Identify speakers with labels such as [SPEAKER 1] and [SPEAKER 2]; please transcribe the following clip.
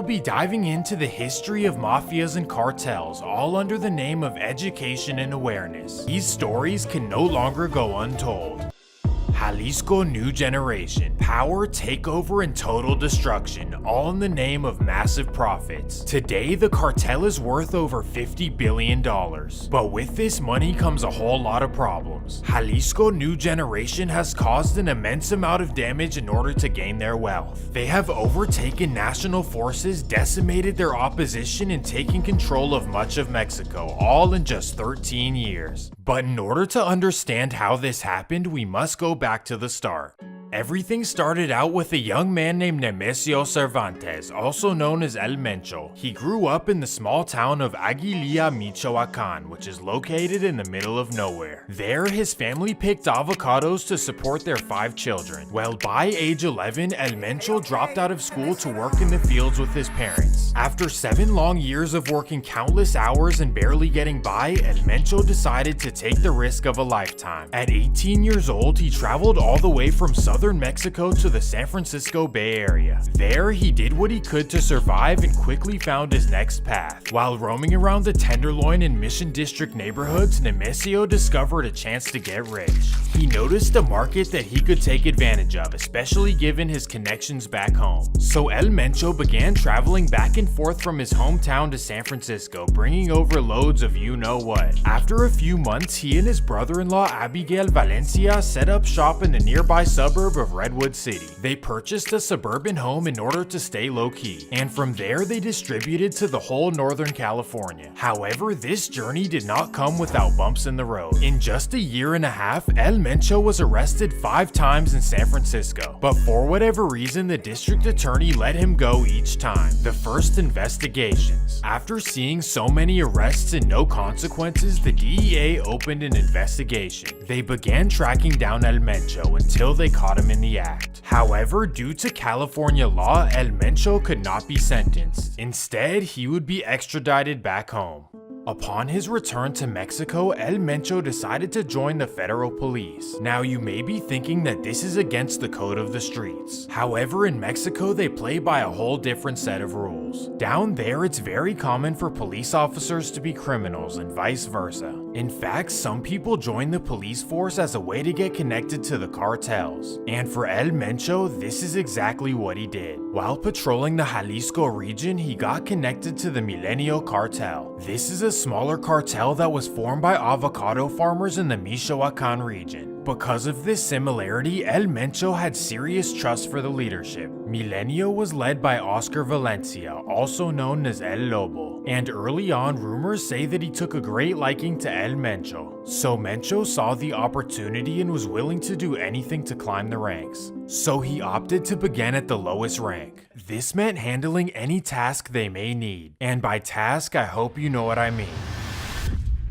[SPEAKER 1] be diving into the history of mafias and cartels, all under the name of education and awareness. These stories can no longer go untold. Jalisco New Generation. Power, takeover, and total destruction, all in the name of massive profits. Today, the cartel is worth over $50 billion. But with this money comes a whole lot of problems. Jalisco New Generation has caused an immense amount of damage in order to gain their wealth. They have overtaken national forces, decimated their opposition, and taken control of much of Mexico, all in just 13 years. But in order to understand how this happened, we must go back to the start. Everything started out with a young man named Nemesio Cervantes, also known as El Mencho. He grew up in the small town of Aguililla, Michoacan, which is located in the middle of nowhere. There, his family picked avocados to support their 5 children. Well, by age 11, El Mencho dropped out of school to work in the fields with his parents. After 7 long years of working countless hours and barely getting by, El Mencho decided to take the risk of a lifetime. At 18 years old, he traveled all the way from southern Mexico to the San Francisco Bay Area. There, he did what he could to survive and quickly found his next path. While roaming around the Tenderloin and Mission District neighborhoods, Nemesio discovered a chance to get rich. He noticed a market that he could take advantage of, especially given his connections back home. So El Mencho began traveling back and forth from his hometown to San Francisco, bringing over loads of you-know-what. After a few months, he and his brother-in-law Abigail Valencia set up shop in the nearby suburb of Redwood City. They purchased a suburban home in order to stay low-key, and from there they distributed to the whole Northern California. However, this journey did not come without bumps in the road. In just a year and a half, El Mencho was arrested 5 times in San Francisco, but for whatever reason, the district attorney let him go each time. The first investigations. After seeing so many arrests and no consequences, the DEA opened an investigation. They began tracking down El Mencho until they caught him in the act. However, due to California law, El Mencho could not be sentenced. Instead, he would be extradited back home. Upon his return to Mexico, El Mencho decided to join the federal police. Now, you may be thinking that this is against the code of the streets. However, in Mexico, they play by a whole different set of rules. Down there, it's very common for police officers to be criminals and vice versa. In fact, some people join the police force as a way to get connected to the cartels. And for El Mencho, this is exactly what he did. While patrolling the Jalisco region, he got connected to the Milenio Cartel. This is a smaller cartel that was formed by avocado farmers in the Michoacan region. Because of this similarity, El Mencho had serious trust for the leadership. Milenio was led by Oscar Valencia, also known as El Lobo, and early on, rumors say that he took a great liking to El Mencho. So Mencho saw the opportunity and was willing to do anything to climb the ranks. So he opted to begin at the lowest rank. This meant handling any task they may need. And by task, I hope you know what I mean.